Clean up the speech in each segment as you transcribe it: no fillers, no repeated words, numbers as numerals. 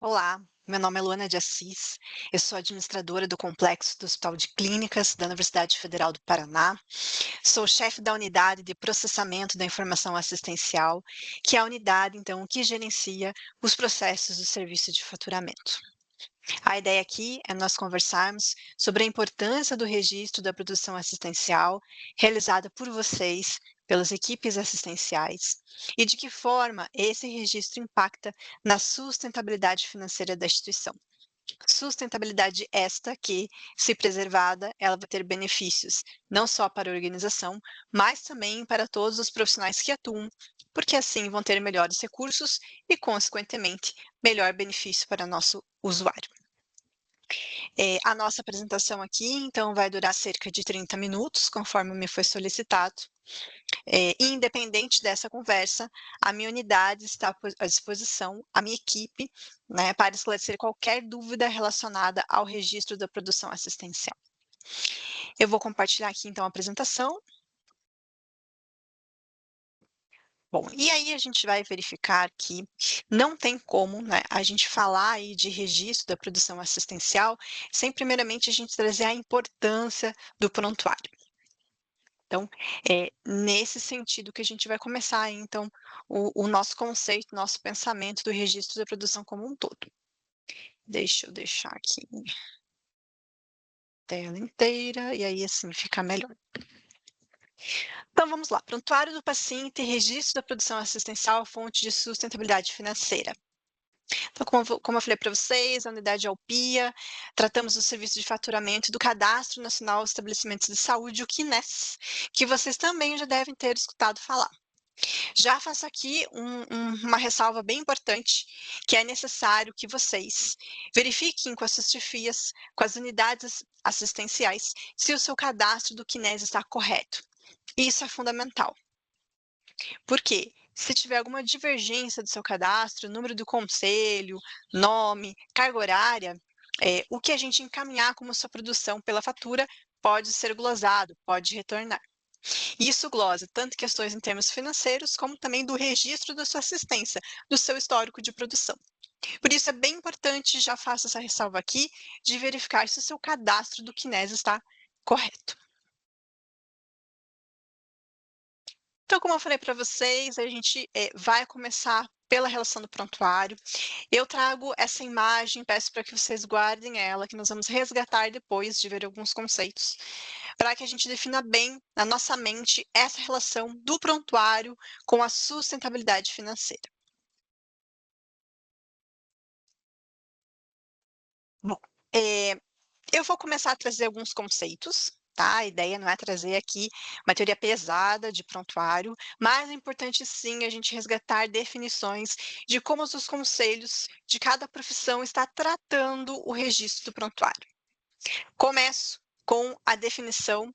Olá, meu nome é Luana de Assis, eu sou administradora do Complexo do Hospital de Clínicas da Universidade Federal do Paraná, sou chefe da unidade de processamento da informação assistencial, que é a unidade, então, que gerencia os processos do serviço de faturamento. A ideia aqui é nós conversarmos sobre a importância do registro da produção assistencial realizada por vocês, pelas equipes assistenciais, e de que forma esse registro impacta na sustentabilidade financeira da instituição. Sustentabilidade esta que, se preservada, ela vai ter benefícios não só para a organização, mas também para todos os profissionais que atuam, porque assim vão ter melhores recursos e, consequentemente, melhor benefício para nosso usuário. A nossa apresentação aqui, então, vai durar cerca de 30 minutos, conforme me foi solicitado. Independente dessa conversa, a minha unidade está à disposição, a minha equipe, né, para esclarecer qualquer dúvida relacionada ao registro da produção assistencial. Eu vou compartilhar aqui, então, a apresentação. Bom, e aí a gente vai verificar que não tem como, né, a gente falar aí de registro da produção assistencial sem primeiramente a gente trazer a importância do prontuário. Então, é nesse sentido que a gente vai começar aí, então, o nosso conceito, nosso pensamento do registro da produção como um todo. Deixa eu deixar aqui tela inteira, e aí assim fica melhor. Então vamos lá, prontuário do paciente e registro da produção assistencial, fonte de sustentabilidade financeira. Então, como eu falei para vocês, a unidade Alpia, tratamos do serviço de faturamento e do Cadastro Nacional de Estabelecimentos de Saúde, o CNES, que vocês também já devem ter escutado falar. Já faço aqui uma ressalva bem importante, que é necessário que vocês verifiquem com as suas chefias, com as unidades assistenciais, se o seu cadastro do CNES está correto. Isso é fundamental. Por quê? Se tiver alguma divergência do seu cadastro, número do conselho, nome, carga horária, o que a gente encaminhar como sua produção pela fatura pode ser glosado, pode retornar. Isso glosa tanto questões em termos financeiros, como também do registro da sua assistência, do seu histórico de produção. Por isso é bem importante, já faço essa ressalva aqui, de verificar se o seu cadastro do CNES está correto. Então, como eu falei para vocês, a gente vai começar pela relação do prontuário. Eu trago essa imagem, peço para que vocês guardem ela, que nós vamos resgatar depois de ver alguns conceitos, para que a gente defina bem na nossa mente essa relação do prontuário com a sustentabilidade financeira. Bom, eu vou começar a trazer alguns conceitos, tá? A ideia não é trazer aqui uma teoria pesada de prontuário, mas é importante sim a gente resgatar definições de como os conselhos de cada profissão está tratando o registro do prontuário. Começo com a definição.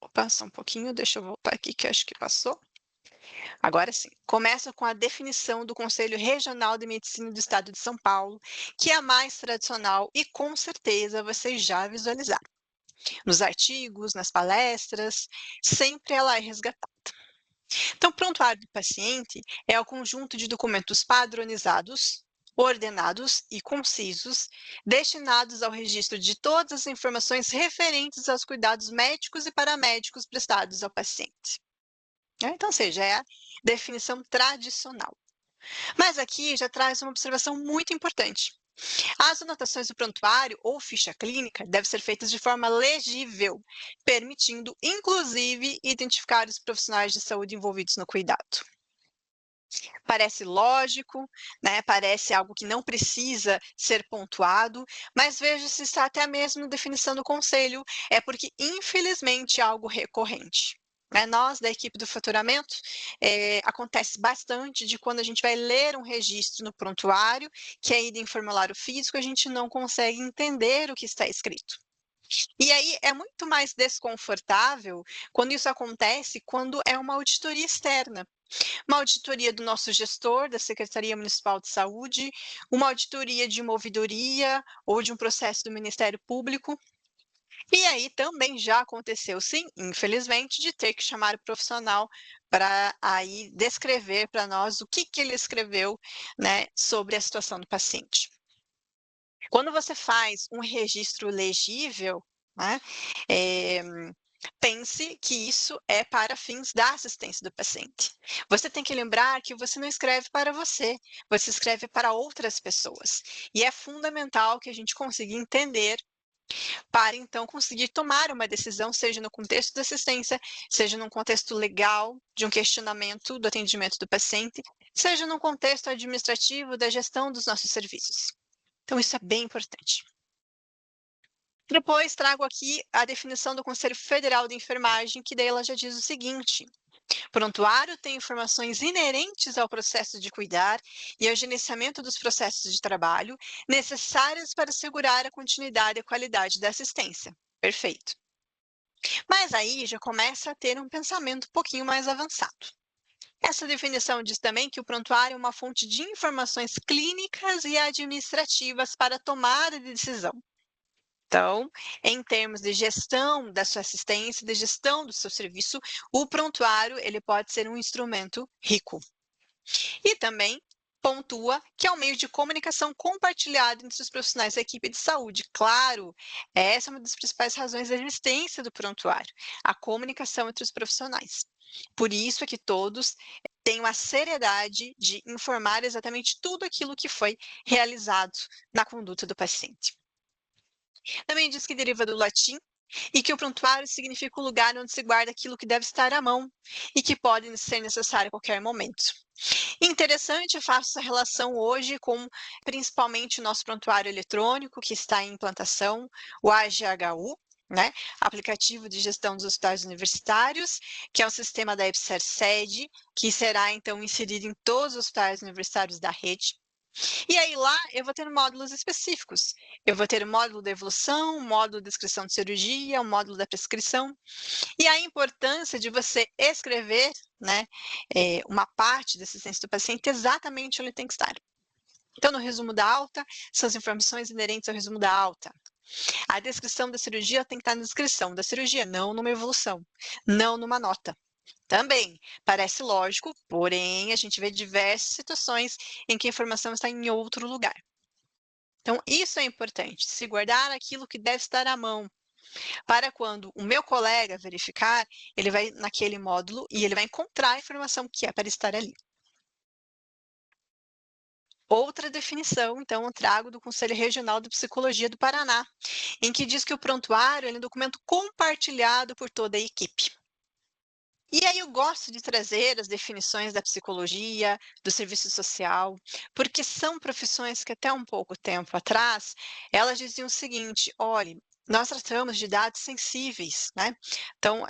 Opa, só um pouquinho, deixa eu voltar aqui que eu acho que passou. Agora sim, começa com a definição do Conselho Regional de Medicina do Estado de São Paulo, que é a mais tradicional e com certeza vocês já visualizaram. Nos artigos, nas palestras, sempre ela é resgatada. Então, o prontuário do paciente é o conjunto de documentos padronizados, ordenados e concisos, destinados ao registro de todas as informações referentes aos cuidados médicos e paramédicos prestados ao paciente. Então, ou seja, é a definição tradicional. Mas aqui já traz uma observação muito importante. As anotações do prontuário ou ficha clínica devem ser feitas de forma legível, permitindo, inclusive, identificar os profissionais de saúde envolvidos no cuidado. Parece lógico, né? Parece algo que não precisa ser pontuado, mas veja se está até mesmo na definição do conselho, é porque, infelizmente, é algo recorrente. Nós, da equipe do faturamento, acontece bastante de quando a gente vai ler um registro no prontuário, que é ida em formulário físico, a gente não consegue entender o que está escrito. E aí é muito mais desconfortável quando isso acontece quando é uma auditoria externa. Uma auditoria do nosso gestor, da Secretaria Municipal de Saúde, uma auditoria de uma ouvidoria ou de um processo do Ministério Público. E aí também já aconteceu, sim, infelizmente, de ter que chamar o profissional para aí descrever para nós o que ele escreveu, né, sobre a situação do paciente. Quando você faz um registro legível, né, eh, pense que isso é para fins da assistência do paciente. Você tem que lembrar que você não escreve para você escreve para outras pessoas. E é fundamental que a gente consiga entender para então conseguir tomar uma decisão, seja no contexto da assistência, seja num contexto legal, de um questionamento do atendimento do paciente, seja num contexto administrativo da gestão dos nossos serviços. Então, isso é bem importante. Depois, trago aqui a definição do Conselho Federal de Enfermagem, que daí ela já diz o seguinte: prontuário tem informações inerentes ao processo de cuidar e ao gerenciamento dos processos de trabalho necessárias para assegurar a continuidade e a qualidade da assistência. Perfeito. Mas aí já começa a ter um pensamento um pouquinho mais avançado. Essa definição diz também que o prontuário é uma fonte de informações clínicas e administrativas para tomada de decisão. Então, em termos de gestão da sua assistência, de gestão do seu serviço, o prontuário ele pode ser um instrumento rico. E também pontua que é um meio de comunicação compartilhado entre os profissionais da equipe de saúde. Claro, essa é uma das principais razões da existência do prontuário, a comunicação entre os profissionais. Por isso é que todos têm a seriedade de informar exatamente tudo aquilo que foi realizado na conduta do paciente. Também diz que deriva do latim e que o prontuário significa o lugar onde se guarda aquilo que deve estar à mão e que pode ser necessário a qualquer momento. Interessante, eu faço essa relação hoje com principalmente o nosso prontuário eletrônico, que está em implantação, o AGHU, né, aplicativo de gestão dos hospitais universitários, que é o sistema da EBSER-SED, que será então inserido em todos os hospitais universitários da rede. E aí lá eu vou ter módulos específicos. Eu vou ter o módulo da evolução, o módulo da descrição de cirurgia, o módulo da prescrição. E a importância de você escrever, né, uma parte da assistência do paciente exatamente onde ele tem que estar. Então, no resumo da alta, são as informações inerentes ao resumo da alta. A descrição da cirurgia tem que estar na descrição da cirurgia, não numa evolução, não numa nota. Também parece lógico, porém a gente vê diversas situações em que a informação está em outro lugar. Então, isso é importante, se guardar aquilo que deve estar à mão, para quando o meu colega verificar, ele vai naquele módulo e ele vai encontrar a informação que é para estar ali. Outra definição, então, eu trago do Conselho Regional de Psicologia do Paraná, em que diz que o prontuário é um documento compartilhado por toda a equipe. E aí eu gosto de trazer as definições da psicologia, do serviço social, porque são profissões que até um pouco tempo atrás, elas diziam o seguinte: olhe, nós tratamos de dados sensíveis, né? Então,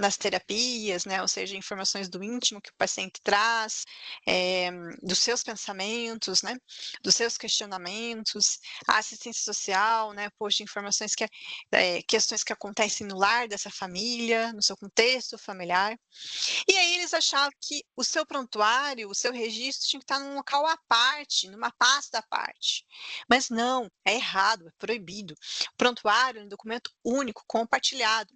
nas terapias, né? Ou seja, informações do íntimo que o paciente traz, dos seus pensamentos, né? Dos seus questionamentos, a assistência social, né? Poxa, informações que questões que acontecem no lar dessa família, no seu contexto familiar. E aí eles achavam que o seu prontuário, o seu registro tinha que estar num local à parte, numa pasta à parte. Mas não, é errado, é proibido. O prontuário é um documento único, compartilhado.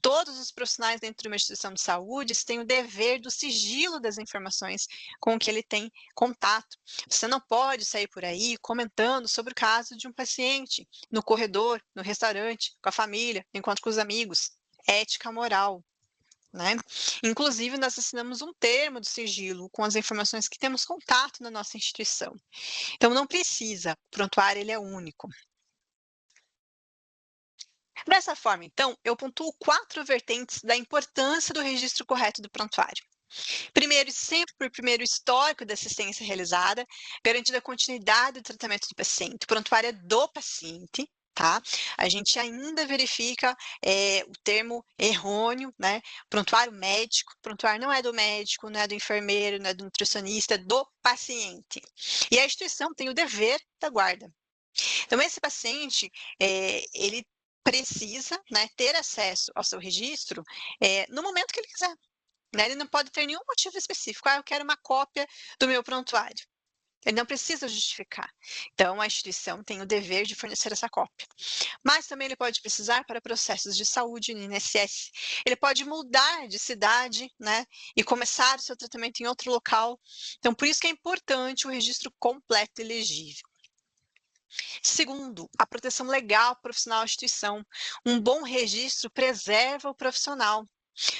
Todos os profissionais dentro de uma instituição de saúde têm o dever do sigilo das informações com que ele tem contato. Você não pode sair por aí comentando sobre o caso de um paciente no corredor, no restaurante, com a família, enquanto com os amigos. Ética moral. Né? Inclusive, nós assinamos um termo de sigilo com as informações que temos contato na nossa instituição. Então, não precisa, o prontuário ele é único. Dessa forma, então, eu pontuo 4 vertentes da importância do registro correto do prontuário. Primeiro, sempre por primeiro histórico da assistência realizada, garantindo a continuidade do tratamento do paciente. O prontuário é do paciente, tá? A gente ainda verifica o termo errôneo, né? Prontuário médico, prontuário não é do médico, não é do enfermeiro, não é do nutricionista, é do paciente. E a instituição tem o dever da guarda. Então, esse paciente, ele precisa, né, ter acesso ao seu registro no momento que ele quiser. Né? Ele não pode ter nenhum motivo específico. Ah, eu quero uma cópia do meu prontuário. Ele não precisa justificar. Então, a instituição tem o dever de fornecer essa cópia. Mas também ele pode precisar para processos de saúde no INSS. Ele pode mudar de cidade, né, e começar o seu tratamento em outro local. Então, por isso que é importante o registro completo e legível. Segundo, a proteção legal profissional à instituição. Um bom registro preserva o profissional.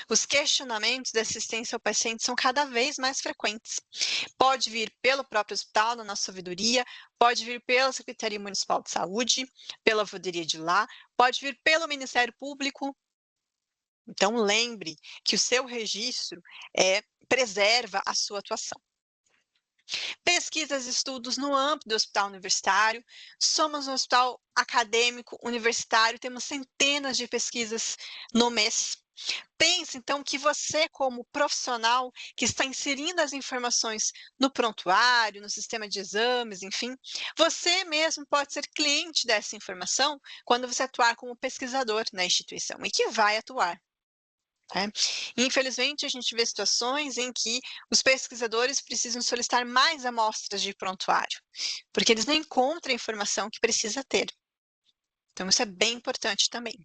Os questionamentos da assistência ao paciente são cada vez mais frequentes. Pode vir pelo próprio hospital, na nossa ouvidoria, pode vir pela Secretaria Municipal de Saúde, pela ouvidoria de lá, pode vir pelo Ministério Público. Então, lembre que o seu registro preserva a sua atuação. Pesquisas e estudos no âmbito do hospital universitário. Somos um hospital acadêmico universitário, temos centenas de pesquisas no mês. Pense, então, que você, como profissional que está inserindo as informações no prontuário, no sistema de exames, enfim, você mesmo pode ser cliente dessa informação quando você atuar como pesquisador na instituição, e que vai atuar. Né? Infelizmente, a gente vê situações em que os pesquisadores precisam solicitar mais amostras de prontuário, porque eles não encontram a informação que precisa ter. Então, isso é bem importante também.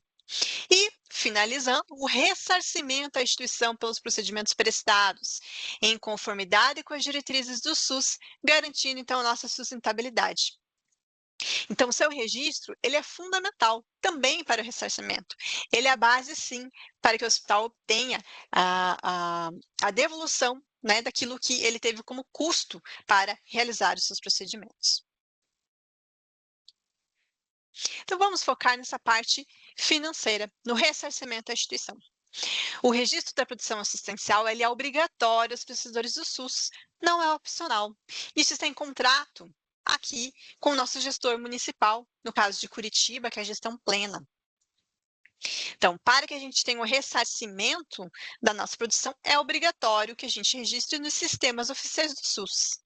E, finalizando, o ressarcimento à instituição pelos procedimentos prestados, em conformidade com as diretrizes do SUS, garantindo, então, a nossa sustentabilidade. Então, o seu registro, ele é fundamental também para o ressarcimento. Ele é a base, sim, para que o hospital obtenha a devolução, né, daquilo que ele teve como custo para realizar os seus procedimentos. Então, vamos focar nessa parte financeira, no ressarcimento à instituição. O registro da produção assistencial ele é obrigatório aos prestadores do SUS, não é opcional. Isso está em contrato aqui com o nosso gestor municipal, no caso de Curitiba, que é a gestão plena. Então, para que a gente tenha o ressarcimento da nossa produção, é obrigatório que a gente registre nos sistemas oficiais do SUS.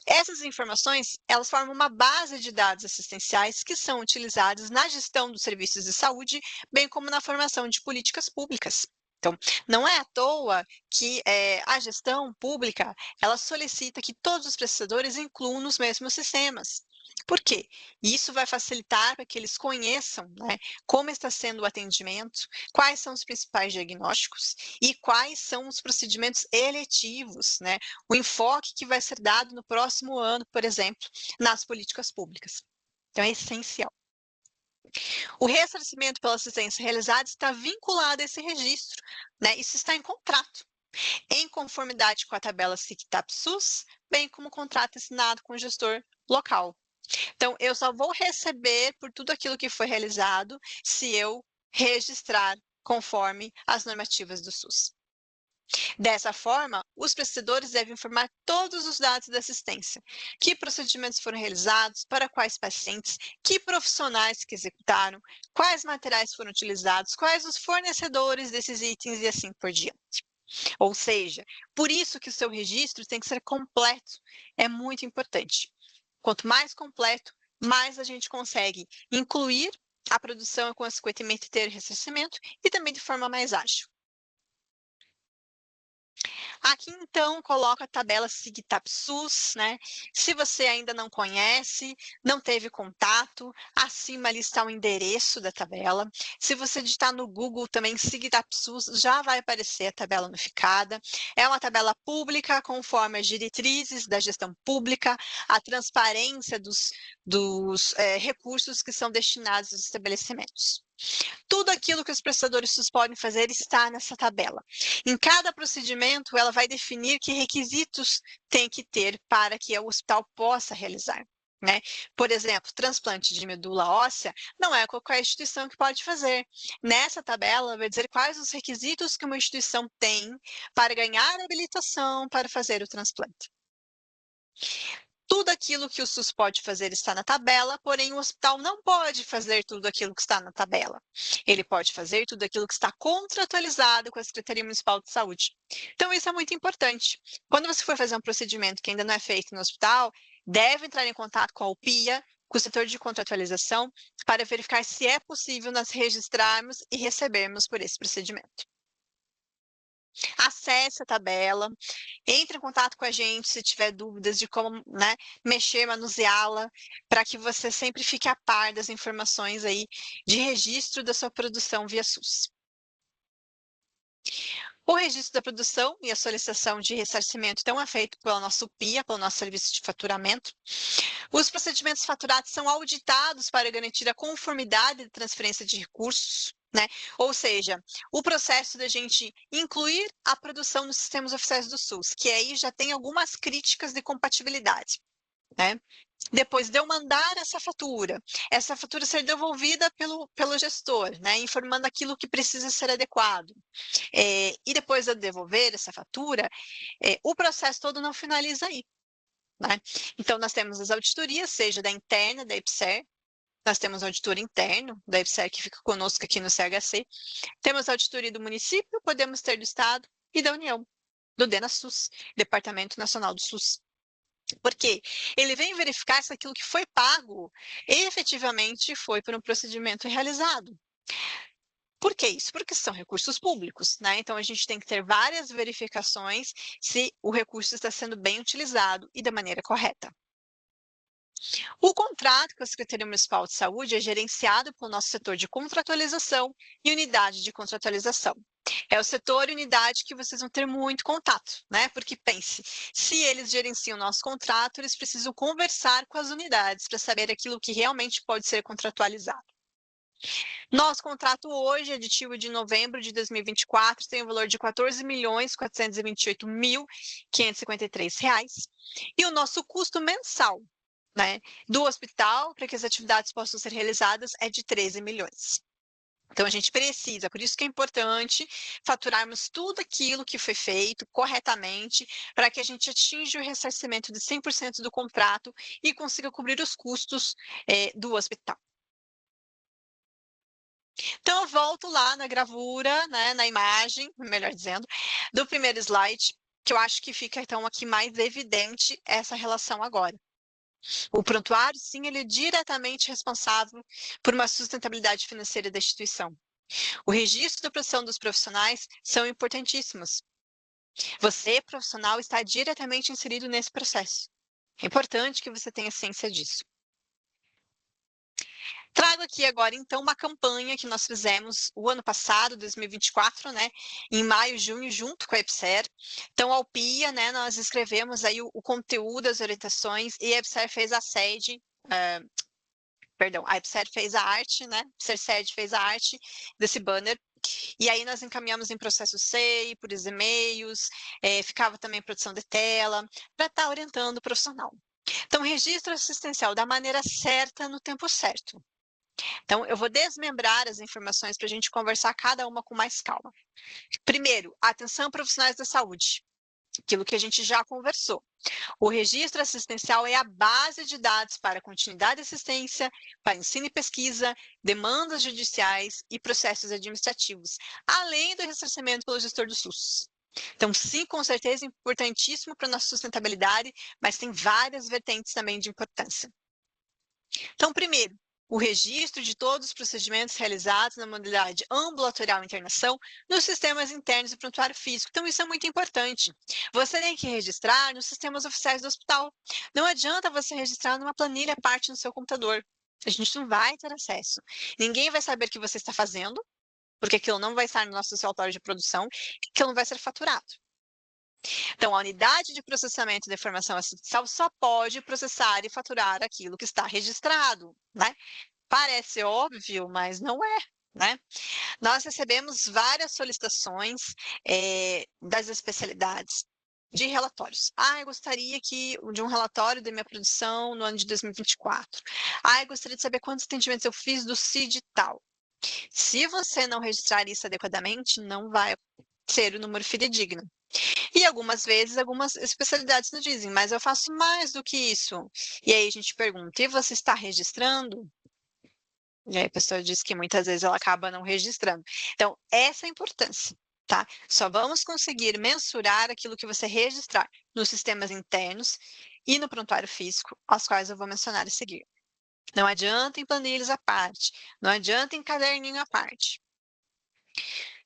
Essas informações, elas formam uma base de dados assistenciais que são utilizados na gestão dos serviços de saúde, bem como na formação de políticas públicas. Então, não é à toa que a gestão pública, ela solicita que todos os prestadores incluam nos mesmos sistemas. Por quê? Isso vai facilitar para que eles conheçam, né, como está sendo o atendimento, quais são os principais diagnósticos e quais são os procedimentos eletivos, né, o enfoque que vai ser dado no próximo ano, por exemplo, nas políticas públicas. Então, é essencial. O ressarcimento pela assistência realizada está vinculado a esse registro, né? Isso está em contrato, em conformidade com a tabela SIC-TAP-SUS, bem como o contrato assinado com o gestor local. Então, eu só vou receber por tudo aquilo que foi realizado se eu registrar conforme as normativas do SUS. Dessa forma, os prestadores devem informar todos os dados da assistência, que procedimentos foram realizados, para quais pacientes, que profissionais que executaram, quais materiais foram utilizados, quais os fornecedores desses itens e assim por diante. Ou seja, por isso que o seu registro tem que ser completo, é muito importante. Quanto mais completo, mais a gente consegue incluir a produção e, consequentemente, ter ressarcimento e também de forma mais ágil. Aqui, então, coloco a tabela SIG-TAP-SUS, né? Se você ainda não conhece, não teve contato, acima ali está o endereço da tabela. Se você digitar no Google também SIG-TAP-SUS, já vai aparecer a tabela unificada. É uma tabela pública, conforme as diretrizes da gestão pública, a transparência dos recursos que são destinados aos estabelecimentos. Tudo aquilo que os prestadores SUS podem fazer está nessa tabela. Em cada procedimento, ela vai definir que requisitos tem que ter para que o hospital possa realizar. Né? Por exemplo, transplante de medula óssea não é qualquer instituição que pode fazer. Nessa tabela, vai dizer quais os requisitos que uma instituição tem para ganhar habilitação para fazer o transplante. Tudo aquilo que o SUS pode fazer está na tabela, porém o hospital não pode fazer tudo aquilo que está na tabela. Ele pode fazer tudo aquilo que está contratualizado com a Secretaria Municipal de Saúde. Então, isso é muito importante. Quando você for fazer um procedimento que ainda não é feito no hospital, deve entrar em contato com a UPIA, com o setor de contratualização, para verificar se é possível nós registrarmos e recebermos por esse procedimento. acesse a tabela, entre em contato com a gente se tiver dúvidas de como, né, mexer, manuseá-la, para que você sempre fique a par das informações aí de registro da sua produção via SUS. O registro da produção e a solicitação de ressarcimento, então, é feito pelo nosso PIA, pelo nosso serviço de faturamento. Os procedimentos faturados são auditados para garantir a conformidade de transferência de recursos, né? Ou seja, o processo da gente incluir a produção nos sistemas oficiais do SUS, que aí já tem algumas críticas de compatibilidade, né? Depois de eu mandar essa fatura ser devolvida pelo gestor, né? Informando aquilo que precisa ser adequado. E depois de eu devolver essa fatura, o processo todo não finaliza aí, né? Então, nós temos as auditorias, seja da interna, da EPSER, nós temos o auditor interno da EPSER, que fica conosco aqui no CHC, temos a auditoria do município, podemos ter do Estado e da União, do DENASUS, Departamento Nacional do SUS. Por quê? Ele vem verificar se aquilo que foi pago efetivamente foi por um procedimento realizado. Por que isso? Porque são recursos públicos, né? Então, a gente tem que ter várias verificações se o recurso está sendo bem utilizado e da maneira correta. O contrato com a Secretaria Municipal de Saúde é gerenciado pelo nosso setor de contratualização e unidade de contratualização. É o setor e unidade que vocês vão ter muito contato, né? Porque pense, se eles gerenciam o nosso contrato, eles precisam conversar com as unidades para saber aquilo que realmente pode ser contratualizado. Nosso contrato hoje, aditivo de novembro de 2024, tem o valor de R$ 14.428.553. E o nosso custo mensal, né, do hospital, para que as atividades possam ser realizadas, é de 13 milhões. Então, a gente precisa, por isso que é importante faturarmos tudo aquilo que foi feito corretamente, para que a gente atinja o ressarcimento de 100% do contrato e consiga cobrir os custos do hospital. Então, eu volto lá na gravura, né, na imagem, melhor dizendo, do primeiro slide, que eu acho que fica, então, aqui mais evidente essa relação agora. O prontuário, sim, ele é diretamente responsável por uma sustentabilidade financeira da instituição. O registro da produção dos profissionais são importantíssimos. Você, profissional, está diretamente inserido nesse processo. É importante que você tenha ciência disso. Trago aqui agora, então, uma campanha que nós fizemos o ano passado, 2024, né, em maio, junho, junto com a EPSER. Então, a Alpia, né, nós escrevemos aí o conteúdo, as orientações, e a EPSER fez a sede, a EPSER fez a arte, né, a EPSER fez a arte desse banner, e aí nós encaminhamos em processo SEI, por e-mails, ficava também produção de tela, para estar orientando o profissional. Então, registro assistencial da maneira certa, no tempo certo. Então, eu vou desmembrar as informações para a gente conversar cada uma com mais calma. Primeiro, atenção profissionais da saúde, aquilo que a gente já conversou. O registro assistencial é a base de dados para continuidade de assistência, para ensino e pesquisa, demandas judiciais e processos administrativos, além do ressarcimento pelo gestor do SUS. Então, sim, com certeza, é importantíssimo para a nossa sustentabilidade, mas tem várias vertentes também de importância. Então, primeiro, o registro de todos os procedimentos realizados na modalidade ambulatorial e internação nos sistemas internos e prontuário físico. Então, isso é muito importante. Você tem que registrar nos sistemas oficiais do hospital. Não adianta você registrar numa planilha à parte no seu computador. A gente não vai ter acesso. Ninguém vai saber o que você está fazendo, porque aquilo não vai estar no nosso relatório de produção, e aquilo não vai ser faturado. Então, a unidade de processamento da informação assistencial só pode processar e faturar aquilo que está registrado, né? Parece óbvio, mas não é, né? Nós recebemos várias solicitações das especialidades de relatórios. Eu gostaria de um relatório da minha produção no ano de 2024. Eu gostaria de saber quantos atendimentos eu fiz do CID tal. Se você não registrar isso adequadamente, não vai ser o número fidedigno. E algumas vezes, algumas especialidades nos dizem, mas eu faço mais do que isso. E aí a gente pergunta, e você está registrando? E aí a pessoa diz que muitas vezes ela acaba não registrando. Então, essa é a importância, tá? Só vamos conseguir mensurar aquilo que você registrar nos sistemas internos e no prontuário físico, aos quais eu vou mencionar a seguir. Não adianta em planilhas à parte, não adianta em caderninho à parte.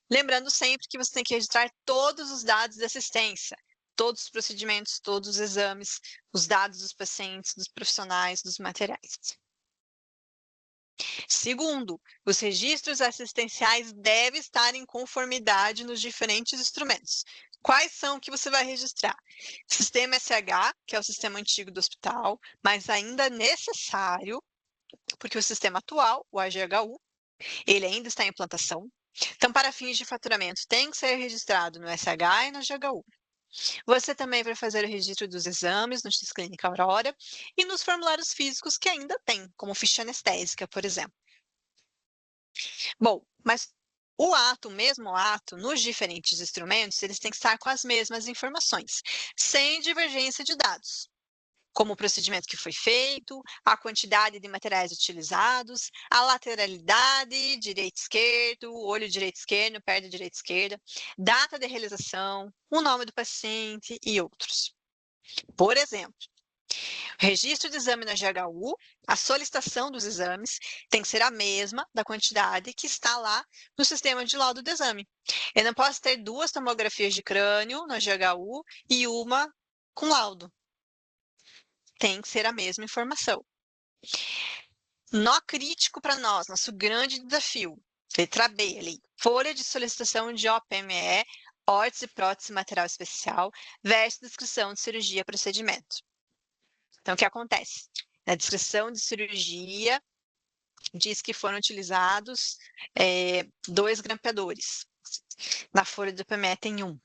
Lembrando sempre que você tem que registrar todos os dados de assistência, todos os procedimentos, todos os exames, os dados dos pacientes, dos profissionais, dos materiais. Segundo, os registros assistenciais devem estar em conformidade nos diferentes instrumentos. Quais são que você vai registrar? Sistema SH, que é o sistema antigo do hospital, mas ainda necessário, porque o sistema atual, o AGHU, ele ainda está em implantação. Então, para fins de faturamento, tem que ser registrado no SH e no GHU. Você também vai fazer o registro dos exames no X-Clínica Aurora e nos formulários físicos que ainda tem, como ficha anestésica, por exemplo. Bom, mas o mesmo ato, nos diferentes instrumentos, eles têm que estar com as mesmas informações, sem divergência de dados, como o procedimento que foi feito, a quantidade de materiais utilizados, a lateralidade, direito-esquerdo, olho direito-esquerdo, perna direita-esquerda, data de realização, o nome do paciente e outros. Por exemplo, registro de exame na GHU, a solicitação dos exames tem que ser a mesma da quantidade que está lá no sistema de laudo do exame. Eu não posso ter 2 tomografias de crânio na GHU e uma com laudo. Tem que ser a mesma informação. Nó crítico para nós, nosso grande desafio. Letra B ali. Folha de solicitação de OPME, órtese e prótese material especial, versus descrição de cirurgia e procedimento. Então, o que acontece? Na descrição de cirurgia, diz que foram utilizados 2 grampeadores. Na folha do PME tem 1.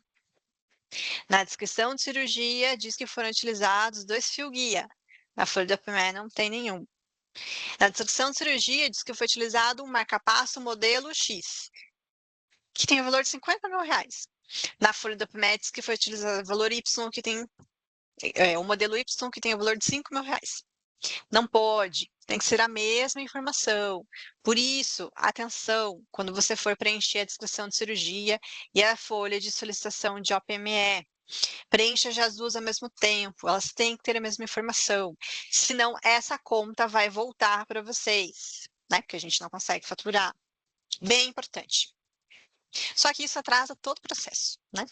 Na descrição de cirurgia, diz que foram utilizados 2 fio-guia. Na folha do PME não tem nenhum. Na descrição de cirurgia, diz que foi utilizado um marca-passo modelo X, que tem o valor de R$50 mil. Na folha do PME, diz que foi utilizado o valor Y, que tem o modelo Y, que tem o valor de R$5 mil. Não pode, tem que ser a mesma informação. Por isso, atenção, quando você for preencher a descrição de cirurgia e a folha de solicitação de OPME, preencha já as duas ao mesmo tempo, elas têm que ter a mesma informação. Senão, essa conta vai voltar para vocês, né? Porque a gente não consegue faturar. Bem importante. Só que isso atrasa todo o processo, né?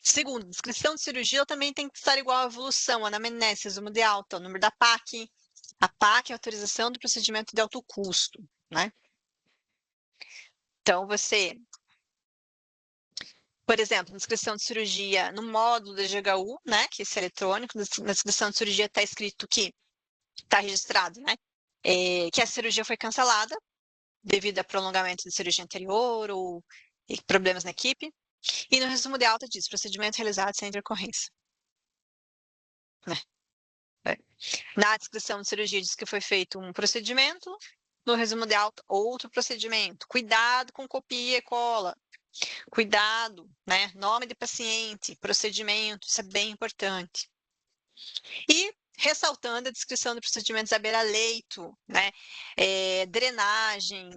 Segundo, descrição de cirurgia também tem que estar igual à evolução, anamnese, resumo de alta, o número da PAC. A PAC é a autorização do procedimento de alto custo, né? Então, você, por exemplo, na descrição de cirurgia, no módulo da GHU, né, que esse é eletrônico, na descrição de cirurgia está escrito que, está registrado, né, que a cirurgia foi cancelada devido a prolongamento de cirurgia anterior ou problemas na equipe. E no resumo de alta diz, procedimento realizado sem intercorrência. Né? Na descrição de cirurgia diz que foi feito um procedimento, no resumo de alta, outro procedimento. Cuidado com copia e cola. Cuidado, né? Nome de paciente, procedimento, isso é bem importante. E ressaltando a descrição de procedimentos à beira-leito, né? Drenagem,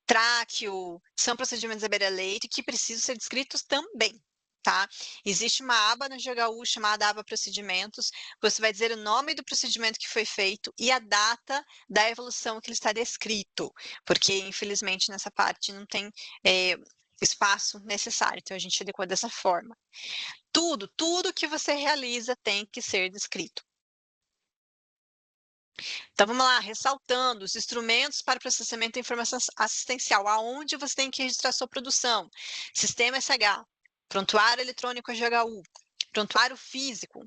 tráqueo, são procedimentos à beira-leito que precisam ser descritos também. Tá? Existe uma aba no GHU chamada aba procedimentos, você vai dizer o nome do procedimento que foi feito e a data da evolução que ele está descrito, porque infelizmente nessa parte não tem espaço necessário, então a gente adequa dessa forma. Tudo que você realiza tem que ser descrito. Então, vamos lá, ressaltando os instrumentos para processamento de informação assistencial, aonde você tem que registrar sua produção. Sistema SH, prontuário eletrônico GHU, prontuário físico,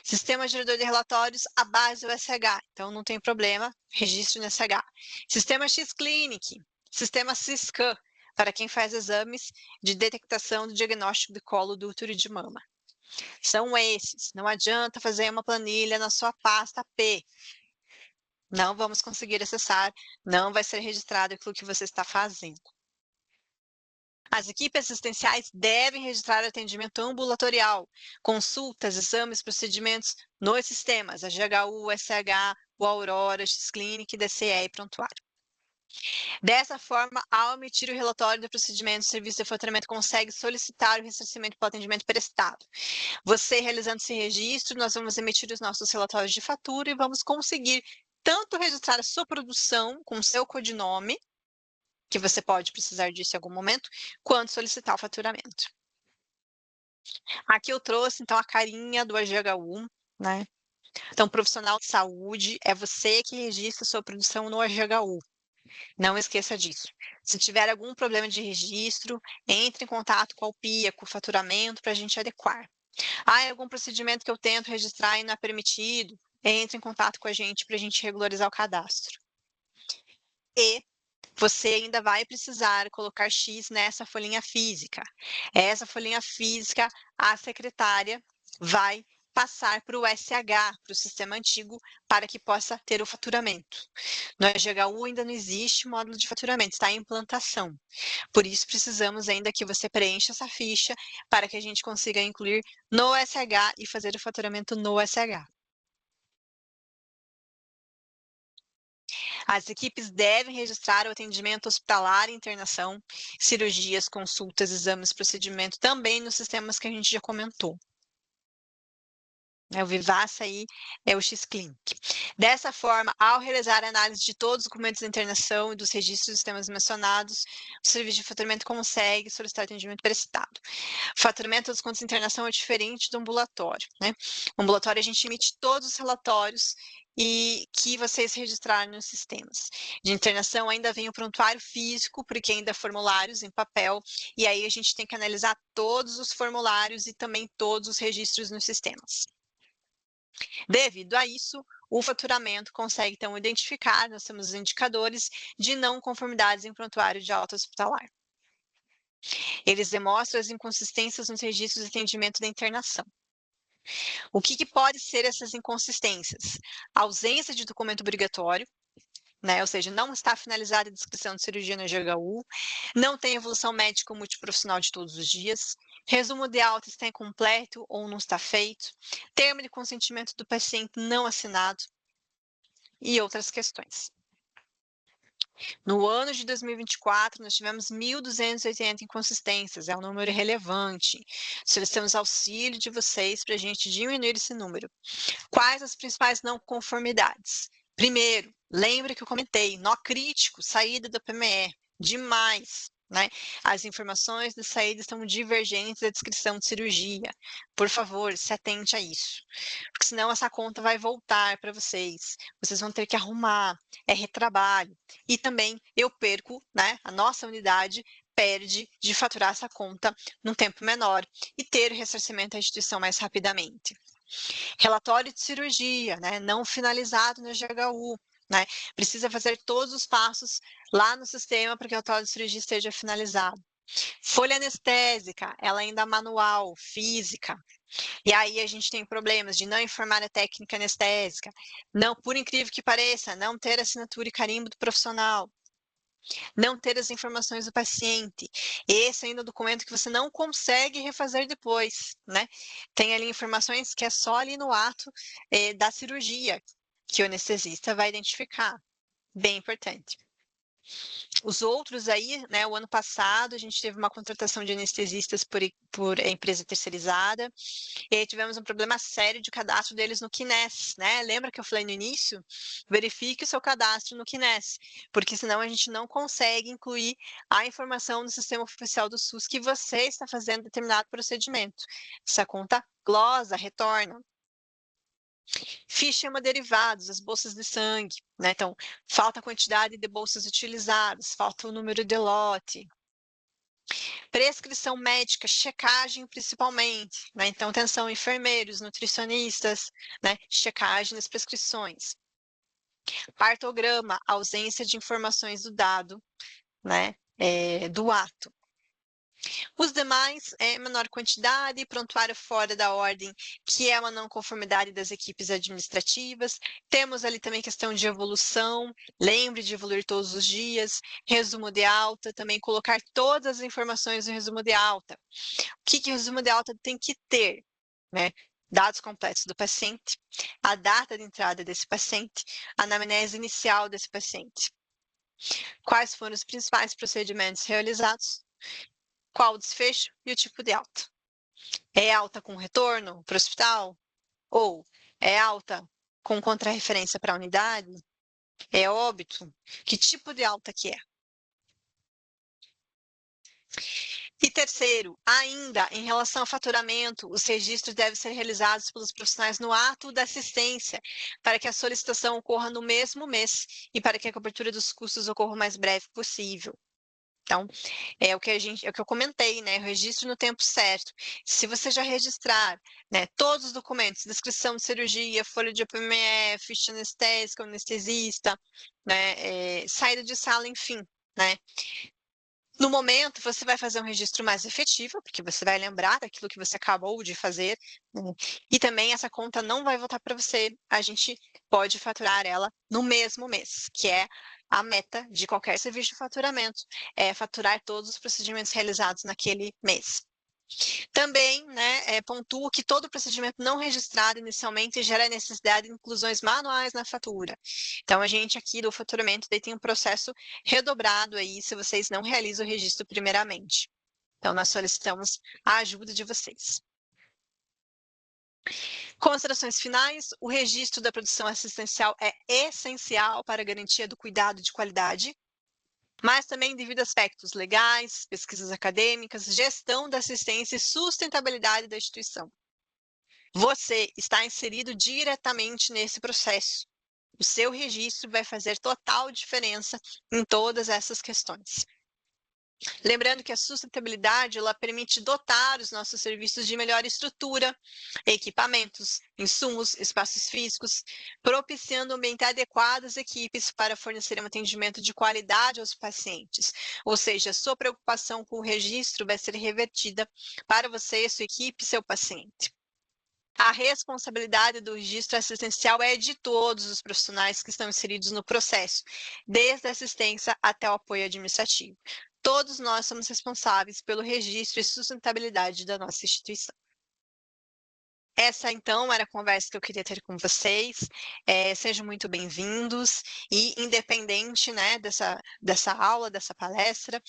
sistema gerador de relatórios, a base do SH, então não tem problema, registro no SH. Sistema X-Clinic, sistema Syscan, para quem faz exames de detectação do diagnóstico de colo do útero de mama. São esses, não adianta fazer uma planilha na sua pasta P, não vamos conseguir acessar, não vai ser registrado aquilo que você está fazendo. As equipes assistenciais devem registrar atendimento ambulatorial, consultas, exames, procedimentos nos sistemas, a GHU, o SH, o Aurora, o X-Clinic, DCE e prontuário. Dessa forma, ao emitir o relatório do procedimento, o serviço de faturamento consegue solicitar o ressarcimento pelo atendimento prestado. Você realizando esse registro, nós vamos emitir os nossos relatórios de fatura e vamos conseguir tanto registrar a sua produção com o seu codinome, que você pode precisar disso em algum momento, quando solicitar o faturamento. Aqui eu trouxe, então, a carinha do AGHU, né? Então, profissional de saúde é você que registra sua produção no AGHU. Não esqueça disso. Se tiver algum problema de registro, entre em contato com a Alpia, com o faturamento, para a gente adequar. Algum procedimento que eu tento registrar e não é permitido, entre em contato com a gente para a gente regularizar o cadastro. E você ainda vai precisar colocar X nessa folhinha física. Essa folhinha física, a secretária vai passar para o SH, para o sistema antigo, para que possa ter o faturamento. No SGHU ainda não existe módulo de faturamento, está em implantação. Por isso, precisamos ainda que você preencha essa ficha para que a gente consiga incluir no SH e fazer o faturamento no SH. As equipes devem registrar o atendimento hospitalar e internação, cirurgias, consultas, exames, procedimento, também nos sistemas que a gente já comentou. O Vivassa aí é o X-Clinic. Dessa forma, ao realizar a análise de todos os documentos da internação e dos registros dos sistemas mencionados, o serviço de faturamento consegue solicitar atendimento prestado. O faturamento dos contas de internação é diferente do ambulatório, né? No ambulatório, a gente emite todos os relatórios e que vocês registraram nos sistemas. De internação, ainda vem o prontuário físico, porque ainda há formulários em papel, e aí a gente tem que analisar todos os formulários e também todos os registros nos sistemas. Devido a isso, o faturamento consegue, então, identificar, nós temos os indicadores de não conformidades em prontuário de alta hospitalar. Eles demonstram as inconsistências nos registros de atendimento da internação. O que pode ser essas inconsistências? A ausência de documento obrigatório, né? Ou seja, não está finalizada a descrição de cirurgia no GHU, não tem evolução médica multiprofissional de todos os dias, resumo de alta está incompleto ou não está feito, termo de consentimento do paciente não assinado e outras questões. No ano de 2024, nós tivemos 1.280 inconsistências, é um número relevante. Solicitamos auxílio de vocês para a gente diminuir esse número. Quais as principais não conformidades? Primeiro, lembra que eu comentei, nó crítico, saída do PME, demais. Né? As informações de saída estão divergentes da descrição de cirurgia. Por favor, se atente a isso. Porque senão essa conta vai voltar para vocês. Vocês vão ter que arrumar, é retrabalho. E também eu perco, né? A nossa unidade perde de faturar essa conta num tempo menor e ter o ressarcimento à instituição mais rapidamente. Relatório de cirurgia, né? Não finalizado no GHU. Né? Precisa fazer todos os passos lá no sistema para que o relatório de cirurgia esteja finalizado. Folha anestésica, ela ainda é manual, física. E aí a gente tem problemas de não informar a técnica anestésica, não, por incrível que pareça, não ter assinatura e carimbo do profissional, não ter as informações do paciente. Esse ainda é um documento que você não consegue refazer depois, né? Tem ali informações que é só ali no ato da cirurgia que o anestesista vai identificar. Bem importante. Os outros aí, né, o ano passado a gente teve uma contratação de anestesistas por empresa terceirizada, e aí tivemos um problema sério de cadastro deles no Kines, né? Lembra que eu falei no início? Verifique o seu cadastro no Kines, porque senão a gente não consegue incluir a informação no sistema oficial do SUS que você está fazendo determinado procedimento. Essa conta glosa, retorna. Ficha derivados, as bolsas de sangue, né? Então, falta a quantidade de bolsas utilizadas, falta o número de lote. Prescrição médica, checagem principalmente, né? Então, atenção, enfermeiros, nutricionistas, né? Checagem das prescrições. Partograma, ausência de informações do dado, né? Do ato. Os demais é menor quantidade, prontuário fora da ordem, que é uma não conformidade das equipes administrativas. Temos ali também questão de evolução, lembre de evoluir todos os dias, resumo de alta, também colocar todas as informações no resumo de alta. O que o resumo de alta tem que ter? Né? Dados completos do paciente, a data de entrada desse paciente, a anamnese inicial desse paciente. Quais foram os principais procedimentos realizados? Qual o desfecho e o tipo de alta? É alta com retorno para o hospital? Ou é alta com contrarreferência para a unidade? É óbito? Que tipo de alta que é? E terceiro, ainda em relação ao faturamento, os registros devem ser realizados pelos profissionais no ato da assistência, para que a solicitação ocorra no mesmo mês e para que a cobertura dos custos ocorra o mais breve possível. Então, é o que eu comentei, né? O registro no tempo certo. Se você já registrar, né, todos os documentos, descrição de cirurgia, folha de OPMF, ficha anestésica, anestesista, né, saída de sala, enfim, né? No momento, você vai fazer um registro mais efetivo, porque você vai lembrar daquilo que você acabou de fazer, né? E também essa conta não vai voltar para você. A gente pode faturar ela no mesmo mês, que é a meta de qualquer serviço de faturamento, é faturar todos os procedimentos realizados naquele mês. Também, né, pontuo que todo procedimento não registrado inicialmente gera necessidade de inclusões manuais na fatura. Então, a gente aqui do faturamento daí tem um processo redobrado aí, se vocês não realizam o registro primeiramente. Então, nós solicitamos a ajuda de vocês. Considerações finais: o registro da produção assistencial é essencial para a garantia do cuidado de qualidade, mas também devido a aspectos legais, pesquisas acadêmicas, gestão da assistência e sustentabilidade da instituição. Você está inserido diretamente nesse processo. O seu registro vai fazer total diferença em todas essas questões. Lembrando que a sustentabilidade ela permite dotar os nossos serviços de melhor estrutura, equipamentos, insumos, espaços físicos, propiciando um ambiente adequado às equipes para fornecer um atendimento de qualidade aos pacientes. Ou seja, a sua preocupação com o registro vai ser revertida para você, sua equipe e seu paciente. A responsabilidade do registro assistencial é de todos os profissionais que estão inseridos no processo, desde a assistência até o apoio administrativo. Todos nós somos responsáveis pelo registro e sustentabilidade da nossa instituição. Essa, então, era a conversa que eu queria ter com vocês. Sejam muito bem-vindos e independente, né, dessa aula, dessa palestra,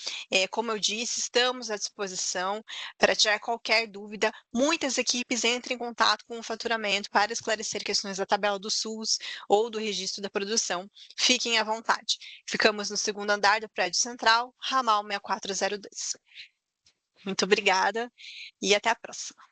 como eu disse, estamos à disposição para tirar qualquer dúvida. Muitas equipes entram em contato com o faturamento para esclarecer questões da tabela do SUS ou do registro da produção. Fiquem à vontade. Ficamos no segundo andar do prédio central, ramal 6402. Muito obrigada e até a próxima.